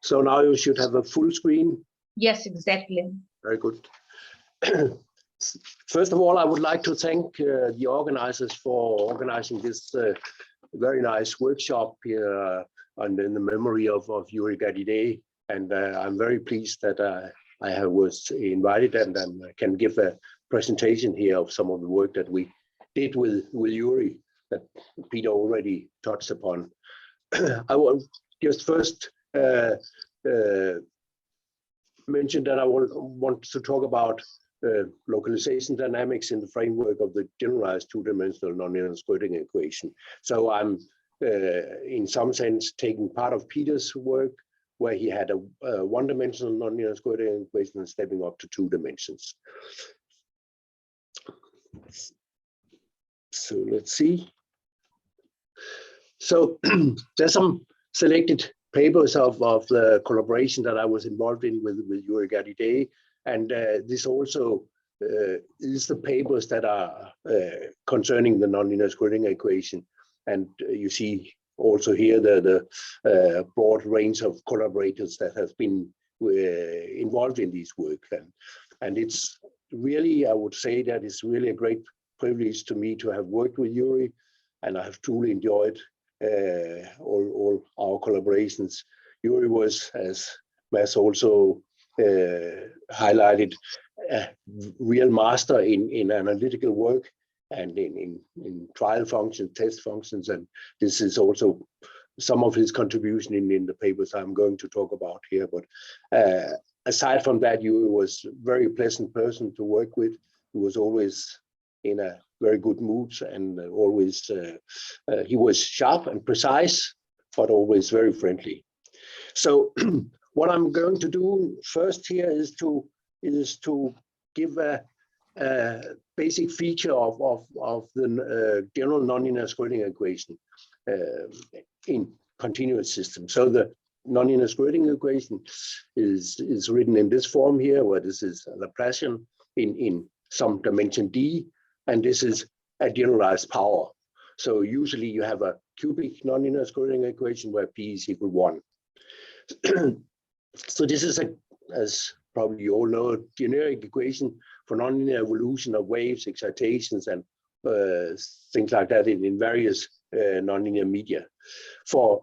So now you should have a full screen. Yes, exactly. Very good. First of all, I would like to thank the organizers for organizing this very nice workshop here in the memory of Yuri Gadiday. And I'm very pleased that I was invited and can give a presentation here of some of the work that we did with Yuri that Peter already touched upon. I will just first mention that I want to talk about localization dynamics in the framework of the generalized two-dimensional nonlinear Schrödinger equation. So I'm in some sense taking part of Peter's work where he had a one-dimensional nonlinear Schrödinger equation and stepping up to 2 dimensions. So let's see. So there's some selected papers of the collaboration that I was involved in with Yuri Gadiday. And this also is the papers that are concerning the nonlinear Schrödinger equation. And you see also here the broad range of collaborators that have been involved in this work. And it's really, I would say that it's really a great privilege to me to have worked with Yuri, and I have truly enjoyed all our collaborations. Yuri was, as Mads also highlighted, a real master in analytical work and in trial functions, test functions, and this is also some of his contribution in the papers I'm going to talk about here. But aside from that, Yuri was a very pleasant person to work with. He was always in a very good mood, and always he was sharp and precise, but always very friendly. So what I'm going to do first here is to give a basic feature of the general nonlinear Schrödinger equation in continuous systems. So the nonlinear Schrödinger equation is written in this form here, where this is a Laplacian in some dimension d, and this is a generalized power. So usually you have a cubic nonlinear Schrödinger equation where p is equal 1. So this is, as probably you all know, a generic equation for nonlinear evolution of waves, excitations, and things like that in various nonlinear media. For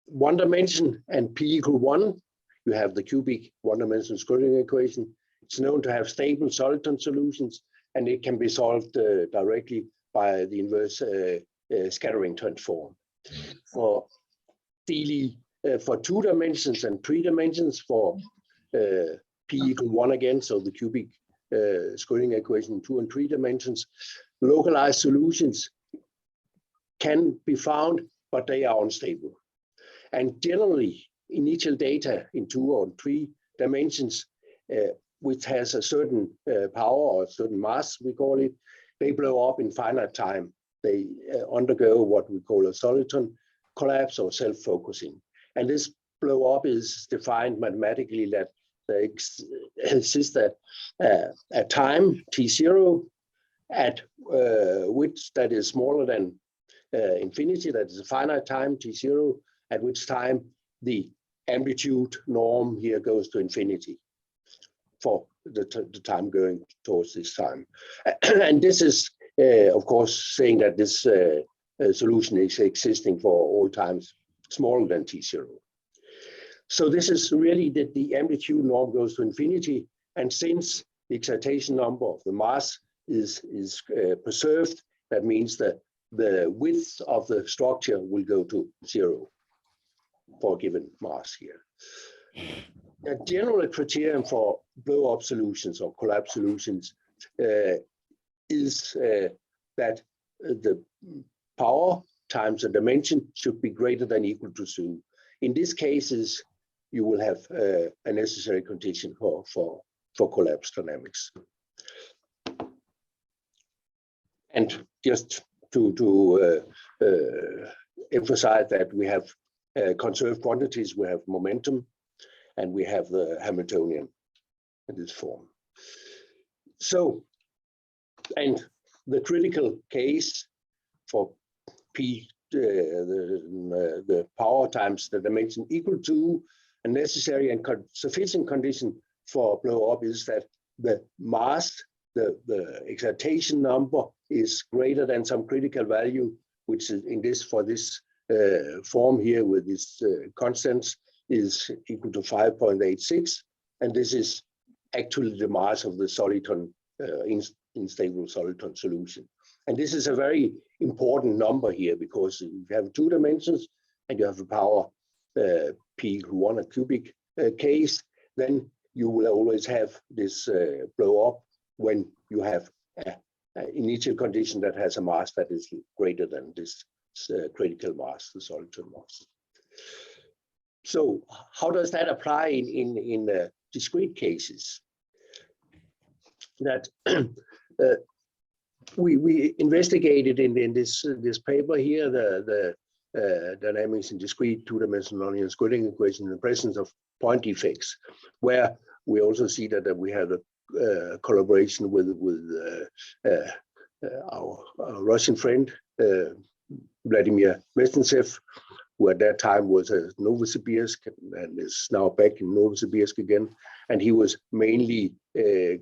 1 dimension and p equal 1, you have the cubic one-dimensional Schrödinger equation. It's known to have stable soliton solutions, and it can be solved directly by the inverse scattering transform. For DLE, for 2 dimensions and 3 dimensions, for p equal 1 again, so the cubic Schrödinger equation in 2 and 3 dimensions, localized solutions can be found, but they are unstable. And generally, initial data in 2 or 3 dimensions, which has a certain power or a certain mass, we call it, they blow up in finite time. They undergo what we call a soliton collapse or self-focusing. And this blow up is defined mathematically that there exists a time t0 at which that is smaller than infinity, that is a finite time t0, at which time the amplitude norm here goes to infinity for the time going towards this time. And this is, of course, saying that this solution is existing for all times smaller than t0. So this is really that the amplitude norm goes to infinity, and since the excitation number of the mass is preserved, that means that the width of the structure will go to 0 for a given mass here. A general criterion for blow-up solutions or collapse solutions is that the power times the dimension should be greater than or equal to 2. In these cases, you will have a necessary condition for collapse dynamics. And just to emphasize that we have conserved quantities, we have momentum, and we have the Hamiltonian in this form. So, and the critical case for p the power times the dimension equal to, a necessary and sufficient condition for blow up is that the mass, the excitation number, is greater than some critical value, which is in this form here with this constants is equal to 5.86, and this is actually the mass of the soliton unstable soliton solution. And this is a very important number here, because if you have 2 dimensions and you have a power p equal 1 a cubic case, then you will always have this blow up when you have an initial condition that has a mass that is greater than this critical mass, the soliton mass. So how does that apply in discrete cases? That we investigated in this paper here the dynamics in discrete 2-dimensional nonlinear Schrödinger equation in the presence of point effects, where we also see that we have a collaboration with our Russian friend Vladimir Mestentsev, who at that time was at Novosibirsk and is now back in Novosibirsk again, and he was mainly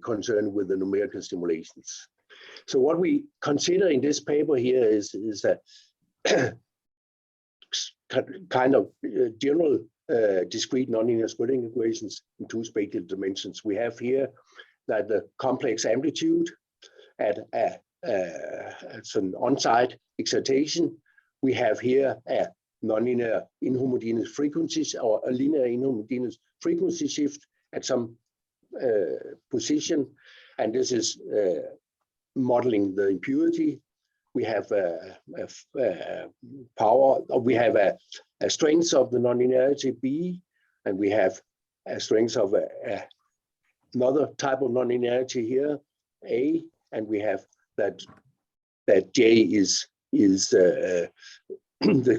concerned with the numerical stimulations. So what we consider in this paper here is that kind of general discrete nonlinear Schrödinger equations in 2 spatial dimensions. We have here that the complex amplitude at an on-site excitation. We have here a nonlinear inhomogeneous frequencies, or a linear inhomogeneous frequency shift at some position, and this is modeling the impurity. We have a power, we have a strength of the nonlinearity B, and we have a strength of another type of nonlinearity here, A, and we have that J is the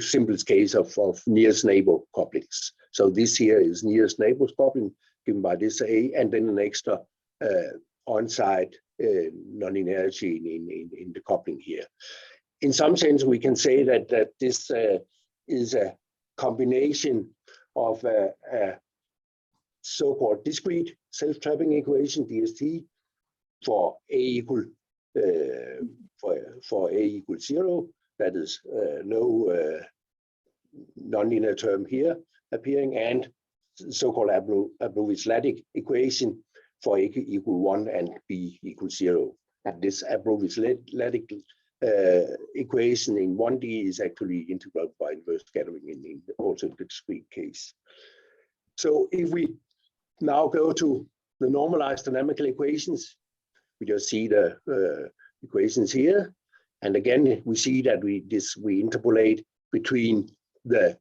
simplest case of nearest neighbor couplings. So this here is nearest neighbors coupling given by this A, and then an extra on-site nonlinearity in the coupling here. In some sense, we can say that this is a combination of a so-called discrete self-trapping equation (DST) for A equal for A equals 0. That is no nonlinear term here appearing, and so-called Abrovich-Laddick equation for A equal 1 and B equals 0. And this Abrovich-Laddick equation in 1D is actually integral by inverse scattering in also the discrete case. So if we now go to the normalized dynamical equations, we just see the equations here, and again we see that we interpolate between the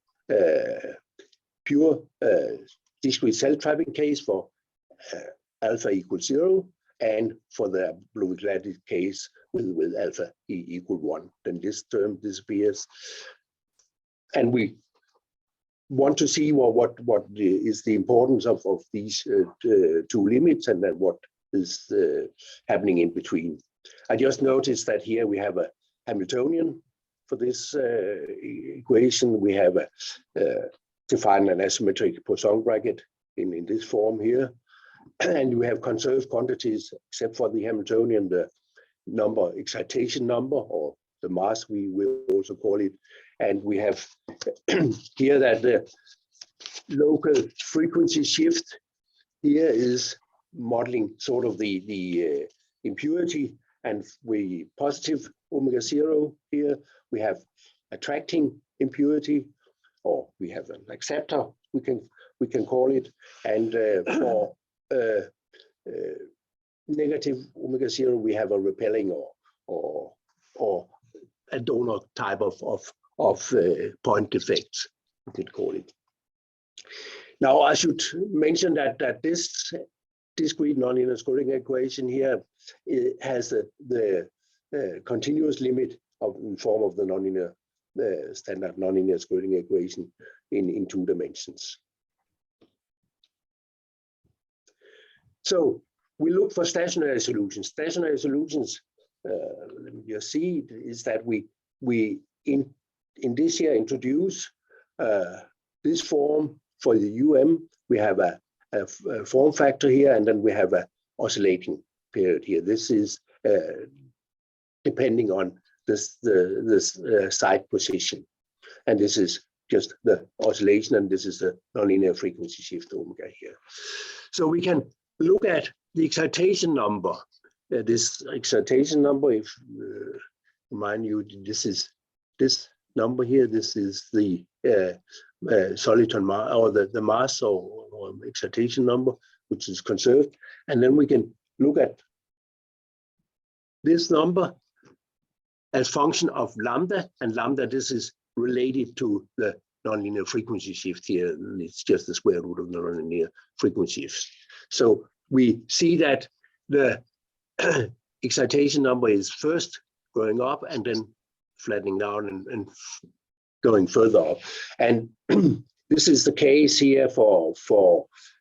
pure discrete self-trapping case for alpha equals 0, and for the Abrovich-Laddick case with alpha equal 1. Then this term disappears, and we want to see what is the importance of these 2 limits, and then what is happening in between. I just noticed that here we have a Hamiltonian for this equation. We have defined an asymmetric Poisson bracket in this form here, and we have conserved quantities except for the Hamiltonian, the number, excitation number, or the mass we will also call it, and we have here that the local frequency shift here is modeling sort of the impurity, and we positive omega 0 here. We have attracting impurity, or we have an acceptor, we can call it, and for negative omega 0 we have a repelling or a donor type of point effect, we could call it. Now I should mention that this discrete nonlinear Schrödinger equation here, it has the continuous limit in form of the nonlinear standard nonlinear Schrödinger equation in 2 dimensions. So we look for stationary solutions. Stationary solutions, let me just see, is that we in this year introduce this form for the we have a form factor here, and then we have a oscillating period here. This is depending on this side position, and this is just the oscillation, and this is the nonlinear frequency shift omega here. So we can look at the excitation number. This excitation number, if mind you, this is this number here. This is the soliton mass, or the mass or excitation number, which is conserved. And then we can look at this number as function of lambda, and lambda, this is related to the nonlinear frequency shift here. It's just the square root of the nonlinear frequency shift. So we see that the excitation number is first going up and then flattening down and going further up. And this is the case here for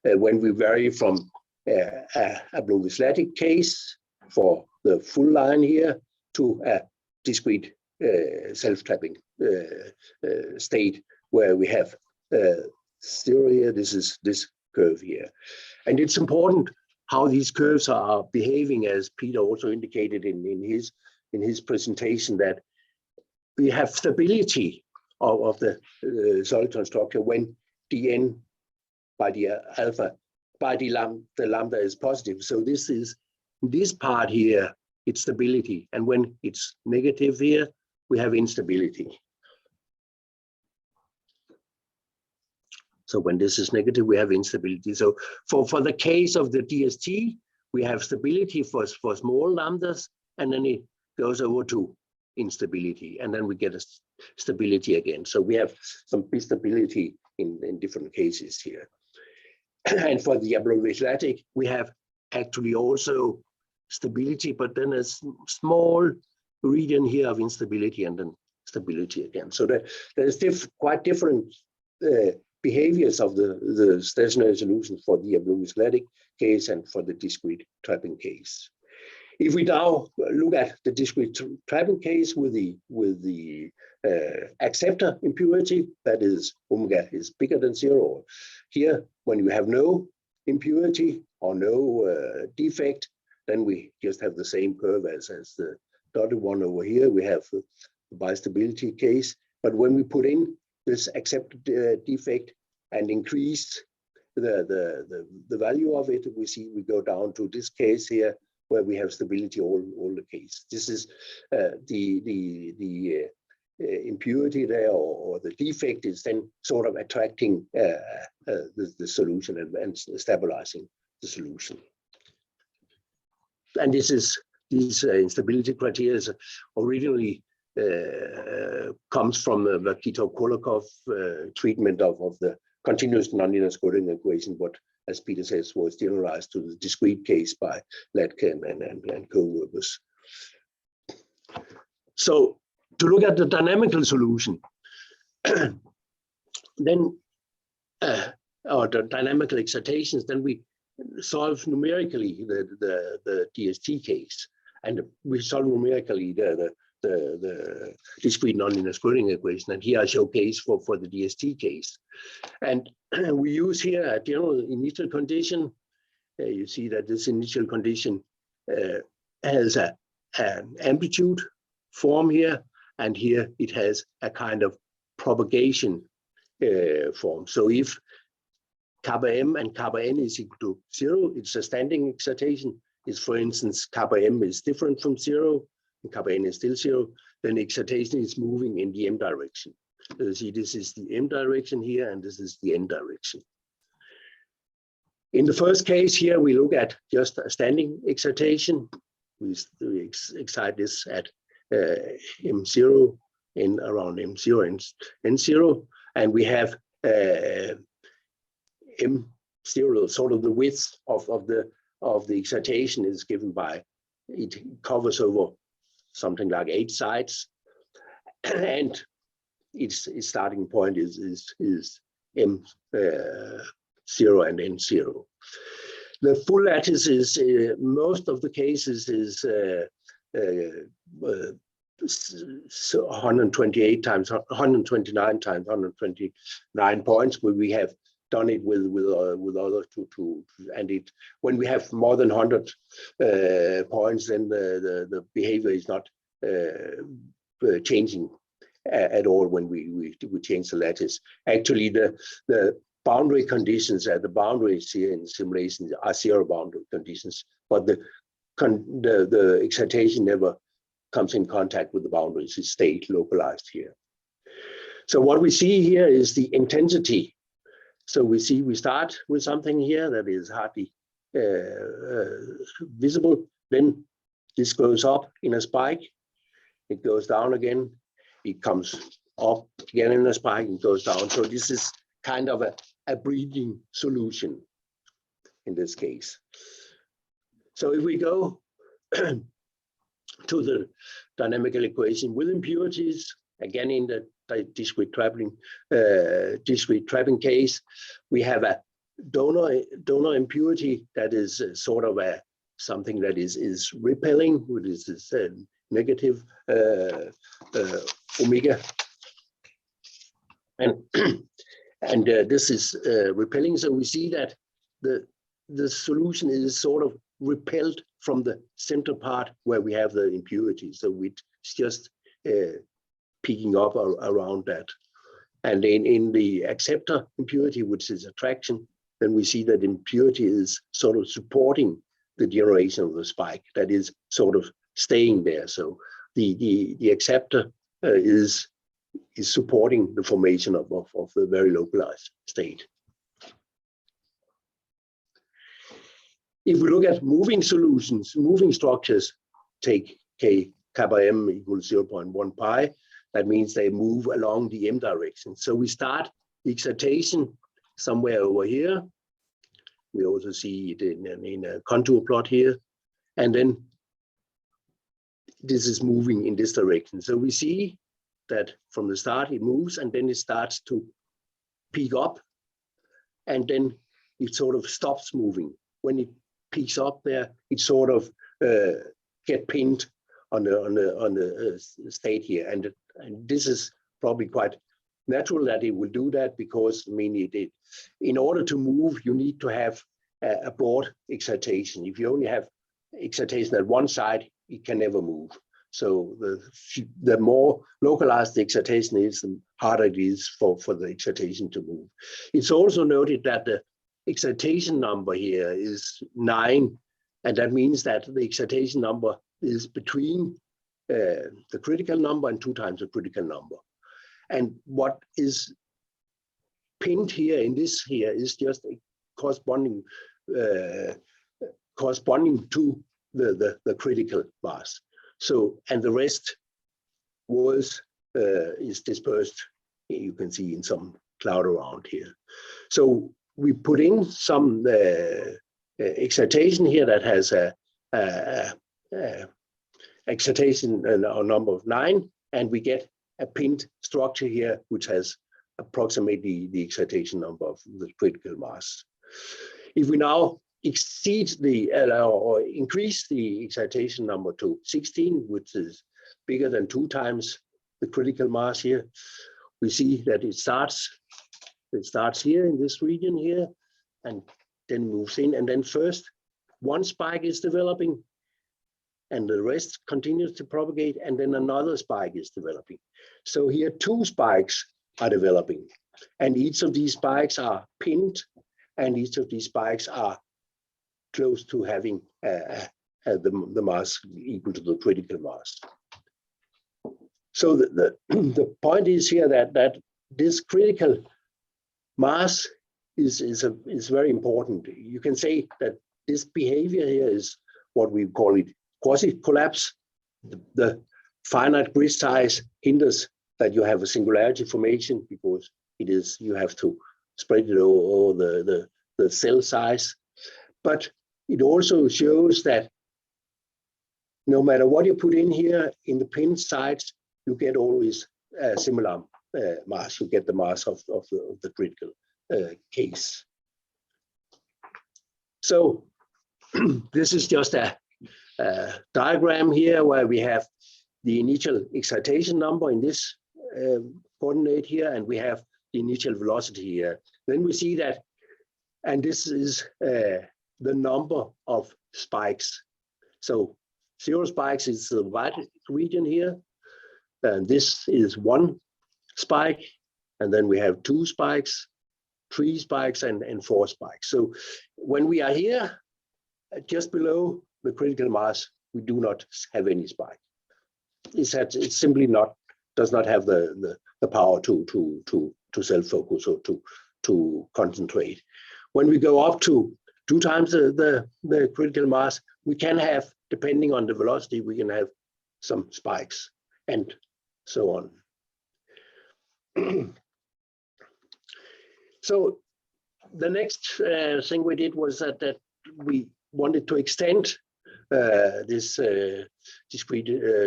when we vary from a Bloom-Vislatic case for the full line here to a discrete self-tapping state where we have 0 here. This is this curve here. And it's important how these curves are behaving, as Peter also indicated in his presentation, that we have stability of the soliton structure when dn by the alpha by the lambda is positive. So this is this part here, it's stability, and when it's negative here, we have instability. So when this is negative, we have instability. So for the case of the DST, we have stability for small lambdas, and then it goes over to instability, and then we get a stability again. So we have some instability in different cases here. And for the Bloom-Vislatic, we have actually also stability, but then a small region here of instability and then stability again. So there's quite different behaviors of the stationary solution for the Bloom-Vislatic case and for the discrete trapping case. If we now look at the discrete trapping case with the acceptor impurity, that is omega is bigger than 0. Here, when you have no impurity or no defect, then we just have the same curve as the dotted one over here. We have the bistability case, but when we put in this accepted defect and increase the value of it, we go down to this case here, where we have stability all the case. This is the impurity there, or the defect is then sort of attracting the solution and stabilizing the solution. And these instability criteria originally comes from the Kitov-Kolokov treatment of the continuous nonlinear Schrödinger equation, but as Peter says, was generalized to the discrete case by Latke and co-workers. So to look at the dynamical solution, then or the dynamical excitations, then we solve numerically the DST case, and we solve numerically the discrete nonlinear Schrödinger equation. And here I showcase for the DST case. And we use here a general initial condition. You see that this initial condition has an amplitude form here, and here it has a kind of propagation form. So if kappa m and kappa n is equal to 0, it's a standing excitation. If, for instance, kappa m is different from 0, and kappa n is still 0, then excitation is moving in the m direction. So you see, this is the m direction here, and this is the n direction. In the first case here, we look at just a standing excitation. We excite this at m0 in around m0 and n0, and we have m0, sort of the width of the excitation is given by, it covers over something like 8 sides, and its starting point is m0 and n0. The full lattice is most of the cases is so 128 times 129 times 129 points, where we have done it with others and it, when we have more than 100 points, then the behavior is not changing at all when we change the lattice. Actually, the boundary conditions at the boundaries here in the simulation are zero boundary conditions, but the excitation never comes in contact with the boundaries. It stays localized here. So what we see here is the intensity. So we start with something here that is hardly visible. Then this goes up in a spike. It goes down again. It comes up again in a spike and goes down. So this is kind of a breathing solution in this case. So if we go to the dynamical equation with impurities, again in the discrete trapping case, we have a donor impurity that is sort of something that is repelling, which is negative omega, and this is repelling. So we see that the solution is sort of repelled from the center part where we have the impurity. So it's just peeking up around that. And in the acceptor impurity, which is attraction, then we see that impurity is sort of supporting the generation of the spike, that is sort of staying there. So the acceptor is supporting the formation of the very localized state. If we look at moving solutions, moving structures, take K kappa m equals 0.1 pi, that means they move along the m direction. So we start the excitation somewhere over here. We also see it in a contour plot here. And then this is moving in this direction. So we see that from the start it moves, and then it starts to peak up, and then it sort of stops moving. When it peaks up there, it sort of get pinned on the state here, and this is probably quite natural that it will do that, because I mean in order to move you need to have a broad excitation. If you only have excitation at one side, it can never move. So the more localized the excitation is, the harder it is for the excitation to move. It's also noted that the excitation number here is 9, and that means that the excitation number is between the critical number and 2 times the critical number. And what is pinned here in this here is just corresponding to the critical mass. So, and the rest is dispersed, you can see in some cloud around here. So we put in some excitation here that has a excitation number of 9, and we get a pinned structure here which has approximately the excitation number of the critical mass. If we now exceed or increase the excitation number to 16, which is bigger than 2 times the critical mass here, we see that it starts here in this region here, and then moves in, and then first one spike is developing, and the rest continues to propagate, and then another spike is developing. So here 2 spikes are developing, and each of these spikes are pinned, and each of these spikes are close to having the mass equal to the critical mass. So the point is here that this critical mass is very important. You can say that this behavior here is what we call it quasi-collapse. The finite grid size hinders that you have a singularity formation, because you have to spread it over the cell size. But it also shows that no matter what you put in here in the pinned sides, you get always a similar mass. You get the mass of the critical case. So this is just a diagram here where we have the initial excitation number in this coordinate here, and we have the initial velocity here. Then we see that, and this is the number of spikes. So 0 spikes is the white region here, and this is 1 spike, and then we have 2 spikes, 3 spikes, and 4 spikes. So when we are here, just below the critical mass, we do not have any spike. It's simply does not have the power to self-focus or to concentrate. When we go up to 2 times the critical mass, we can have, depending on the velocity, we can have some spikes and so on. So the next thing we did was that we wanted to extend this discrete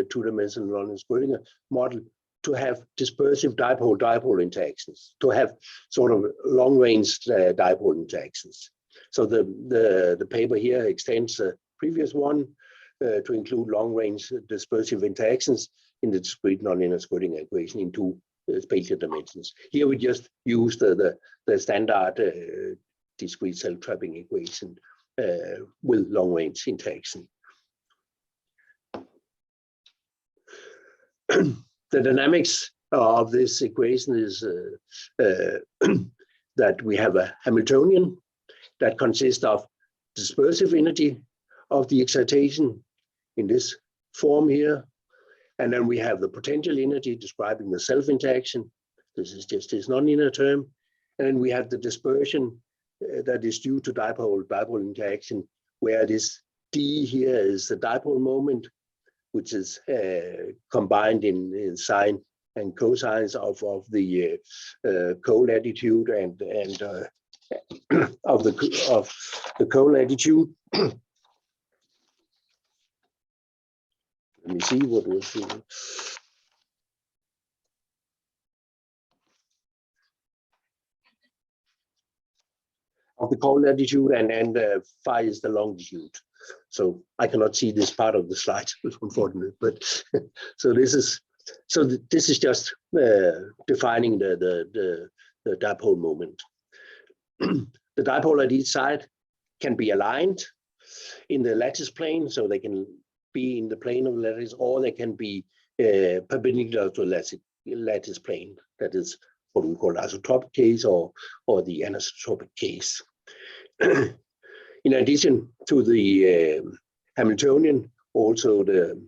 two-dimensional Lorentz Schrödinger model to have dispersive dipole-dipole interactions, to have sort of long-range dipole interactions. So the paper here extends the previous one to include long-range dispersive interactions in the discrete nonlinear Schrödinger equation in 2 spatial dimensions. Here we just use the standard discrete self-trapping equation with long-range interaction. The dynamics of this equation is that we have a Hamiltonian that consists of dispersive energy of the excitation in this form here. And then we have the potential energy describing the self-interaction. This is just this nonlinear term. And then we have the dispersion that is due to dipole-dipole interaction, where this d here is the dipole moment, which is combined in sine and cosines of the co-latitude and of the co-latitude. Let me see what was of the co-latitude, and phi is the longitude. So I cannot see this part of the slide, unfortunately. But so this is just defining the dipole moment. The dipole at each side can be aligned in the lattice plane, so they can be in the plane of the lattice, or they can be perpendicular to the lattice plane. That is what we call isotropic case or the anisotropic case. In addition to the Hamiltonian, also the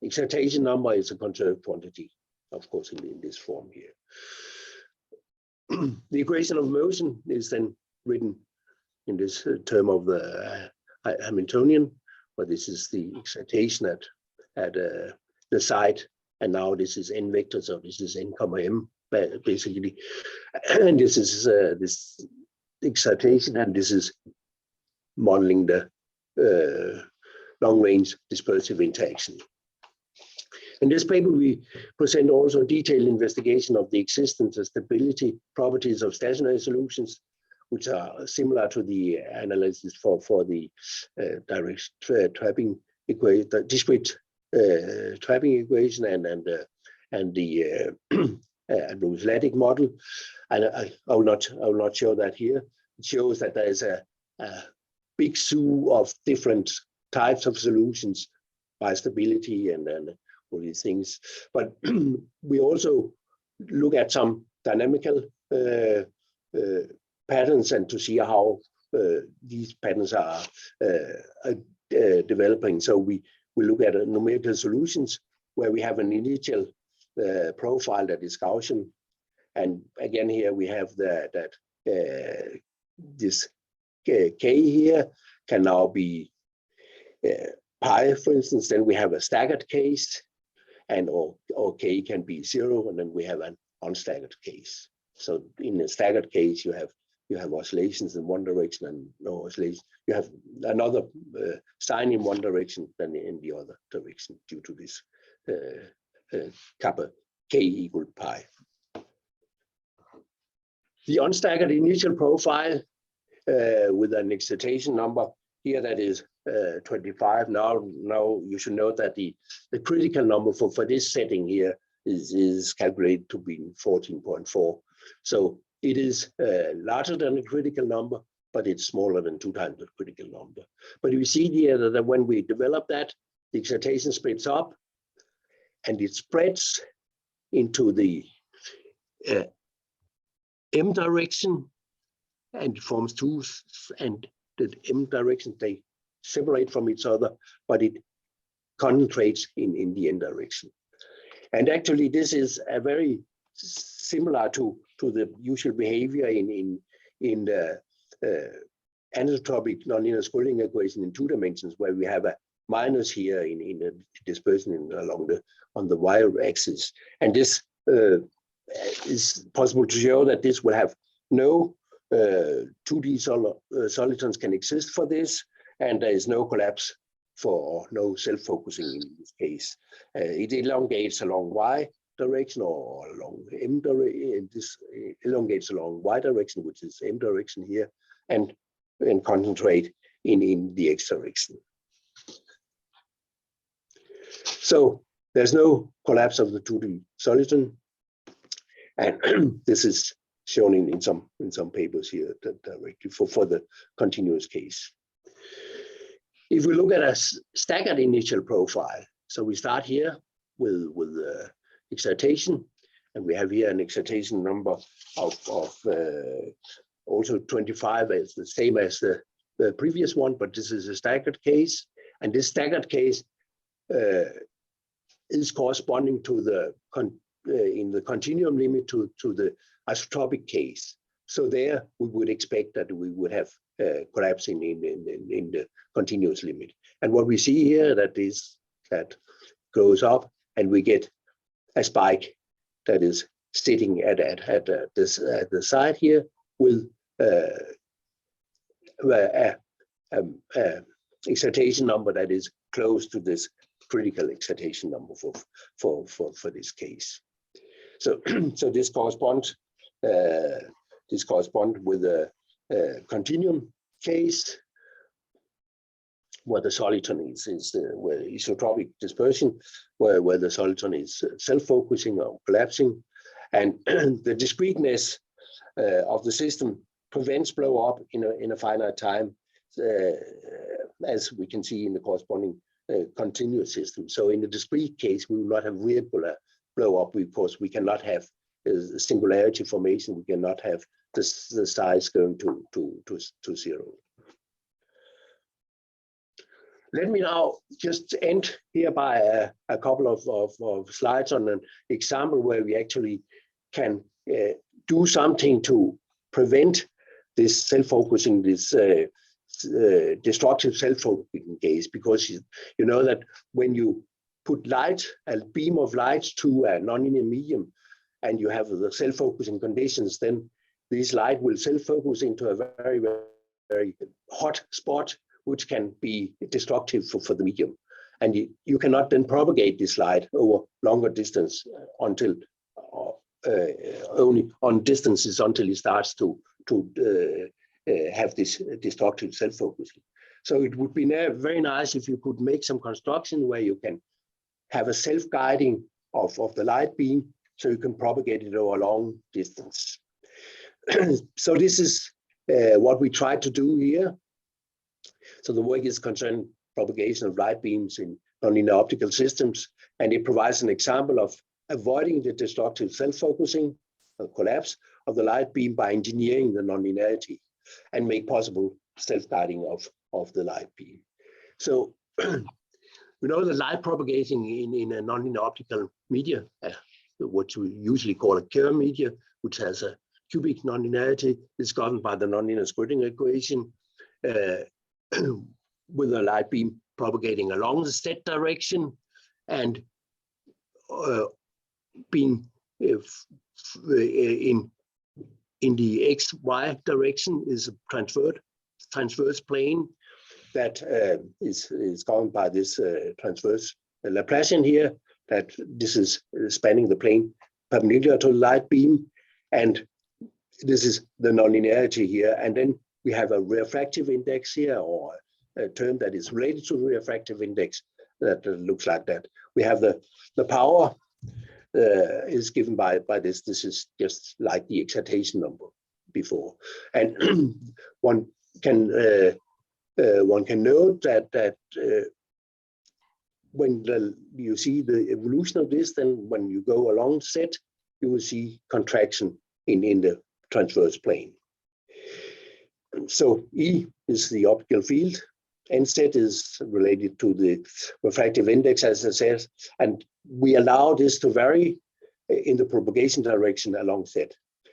excitation number is a conserved quantity, of course, in this form here. The equation of motion is then written in this term of the Hamiltonian, but this is the excitation at the side, and now this is n vector, so this is n comma m basically, and this is this excitation, and this is modeling the long-range dispersive interaction. In this paper, we present also detailed investigation of the existence and stability properties of stationary solutions, which are similar to the analysis for the direct trapping equation, the discrete trapping equation, and the Lewis-Laddick model. And I will not show that here. It shows that there is a big zoo of different types of solutions by stability and all these things. But we also look at some dynamical patterns and to see how these patterns are developing. So we look at numerical solutions where we have an initial profile that is Gaussian. And again, here we have that this k here can now be pi, for instance. Then we have a staggered case, and or k can be 0, and then we have an unstaggered case. So in a staggered case, you have oscillations in one direction and no oscillations. You have another sign in one direction than in the other direction due to this kappa k equal pi. The unstaggered initial profile with an excitation number here that is 25. Now you should note that the critical number for this setting here is calculated to be 14.4. So it is larger than the critical number, but it's smaller than 2 times the critical number. But you see here that when we develop that, the excitation splits up and it spreads into the M direction, and it forms 2, and the M direction, they separate from each other, but it concentrates in the N direction. And actually, this is a very similar to the usual behavior in the anisotropic nonlinear Schrödinger equation in 2 dimensions, where we have a minus here in the dispersion on the y-axis. And this is possible to show that this will have no 2D solitons can exist for this, and there is no collapse for no self-focusing in this case. It elongates along y direction or along m direction. This elongates along y direction, which is m direction here, and concentrate in the x direction. So there's no collapse of the 2D soliton, and this is shown in some papers here directly for the continuous case. If we look at a staggered initial profile, so we start here with excitation, and we have here an excitation number of also 25, as the same as the previous one, but this is a staggered case, and this staggered case is corresponding to the in the continuum limit to the isotropic case. So there we would expect that we would have collapsing in the continuous limit. And what we see here that goes up, and we get a spike that is sitting at the side here with excitation number that is close to this critical excitation number for this case. So this corresponds with a continuum case where the soliton is where isotropic dispersion, where the soliton is self-focusing or collapsing, and the discreteness of the system prevents blow up in a finite time, as we can see in the corresponding continuous system. So in the discrete case, we will not have regular blow up because we cannot have a singularity formation. We cannot have the size going to 0. Let me now just end here by a couple of slides on an example where we actually can do something to prevent this self-focusing, this destructive self-focusing case, because you know that when you put light, a beam of light to a nonlinear medium, and you have the self-focusing conditions, then this light will self-focus into a very, very hot spot, which can be destructive for the medium. And you cannot then propagate this light over longer distance until only on distances until it starts to have this destructive self-focusing. So it would be very nice if you could make some construction where you can have a self-guiding of the light beam, so you can propagate it over a long distance. So this is what we try to do here. So the work is concerned propagation of light beams in nonlinear optical systems, and it provides an example of avoiding the destructive self-focusing or collapse of the light beam by engineering the nonlinearity and make possible self-guiding of the light beam. So we know that light propagating in a nonlinear optical media, what we usually call a Kerr media, which has a cubic nonlinearity, is governed by the nonlinear Schrödinger equation, with a light beam propagating along the Z direction and being in the XY direction is a transverse plane that is governed by this transverse Laplacian here, that this is spanning the plane perpendicular to the light beam, and this is the nonlinearity here. And then we have a refractive index here, or term that is related to the refractive index that looks like that. We have the power is given by this. This is just like the excitation number before, and one can note that when you see the evolution of this, then when you go along Z, you will see contraction in the transverse plane. So E is the optical field, and Z is related to the refractive index, as I said, and we allow this to vary in the propagation direction along Z.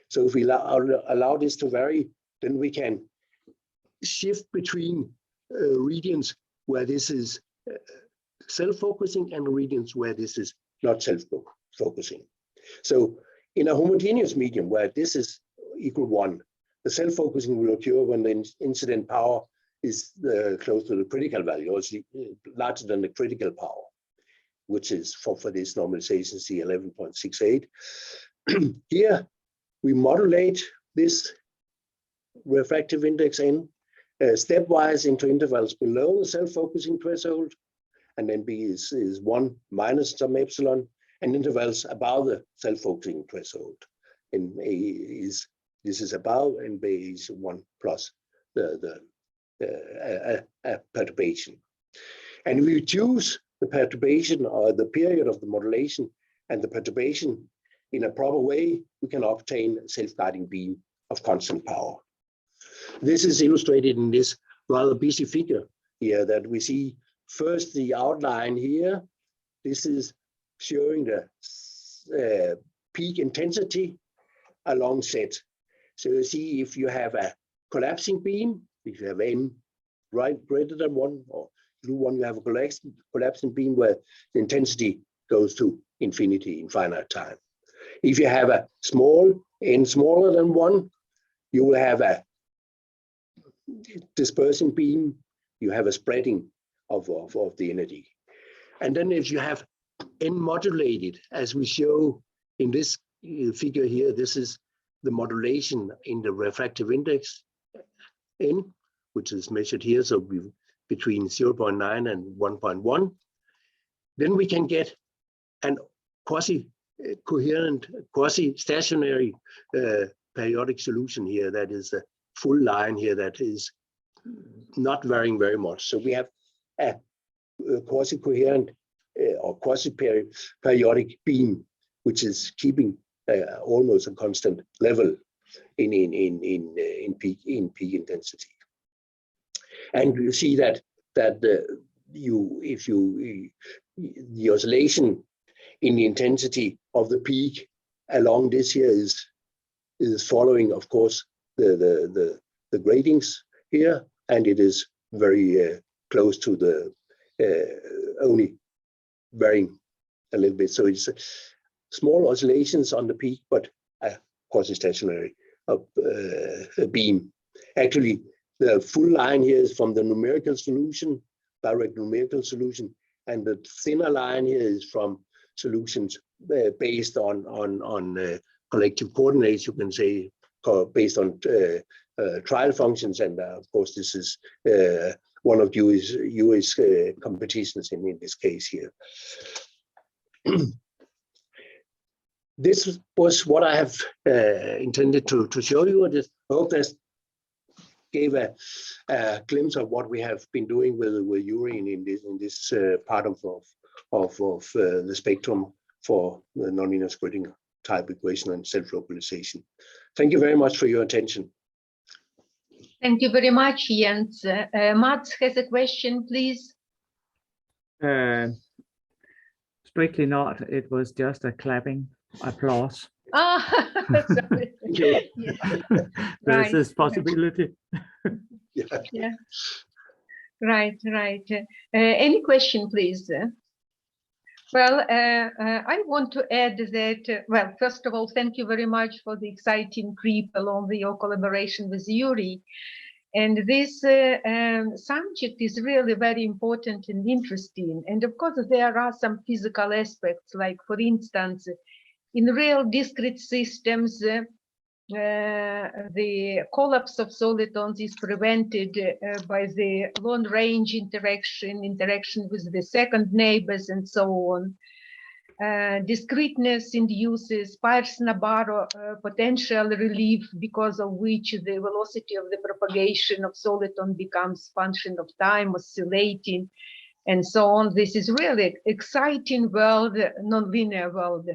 So if we allow this to vary, then we can shift between regions where this is self-focusing and regions where this is not self-focusing. So in a homogeneous medium where this is equal 1, the self-focusing will occur when the incident power is close to the critical value, or larger than the critical power, which is for this normalization C 11.68. Here we modulate this refractive index N stepwise into intervals below the self-focusing threshold, and then B is 1 minus some epsilon, and intervals above the self-focusing threshold. And this is above, and B is 1 plus the perturbation. And we choose the perturbation or the period of the modulation and the perturbation in a proper way, we can obtain a self-guiding beam of constant power. This is illustrated in this rather busy figure here that we see first the outline here. This is showing the peak intensity along Z. So you see if you have a collapsing beam, if you have N greater than 1 or U1, you have a collapsing beam where the intensity goes to infinity, infinite time. If you have a small N smaller than 1, you will have a dispersing beam, you have a spreading of the energy. And then if you have N modulated, as we show in this figure here, this is the modulation in the refractive index N, which is measured here, so between 0.9 and 1.1, then we can get an quasi-coherent, quasi-stationary periodic solution here. That is a full line here that is not varying very much. So we have a quasi-coherent or quasi-periodic beam, which is keeping almost a constant level in peak intensity. And you see that the oscillation in the intensity of the peak along this here is following, of course, the gratings here, and it is very close to the only varying a little bit. So it's small oscillations on the peak, but quasi-stationary beam. Actually, the full line here is from the numerical solution, direct numerical solution, and the thinner line here is from solutions based on collective coordinates, you can say, based on trial functions. And of course, this is one of US competitions in this case here. This was what I have intended to show you. I just hope that gave a glimpse of what we have been doing with urine in this part of the spectrum for the nonlinear Schrödinger type equation and self-localization. Thank you very much for your attention. Thank you very much, Jens. Mats has a question, please. Strictly not. It was just a clapping applause. Ah, sorry. Yeah. There's this possibility. Yeah. Right. Any question, please? Well, I want to add that, well, first of all, thank you very much for the exciting creep along your collaboration with Yuri. And this subject is really very important and interesting. And of course, there are some physical aspects, like, for instance, in real discrete systems, the collapse of solitons is prevented by the long-range interaction with the second neighbors, and so on. Discreteness induces Pierce-Nabarro potential relief, because of which the velocity of the propagation of soliton becomes function of time, oscillating, and so on. This is really exciting world, nonlinear world.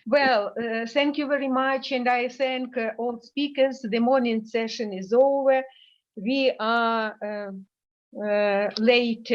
Well, thank you very much, and I thank all speakers. The morning session is over. We are late.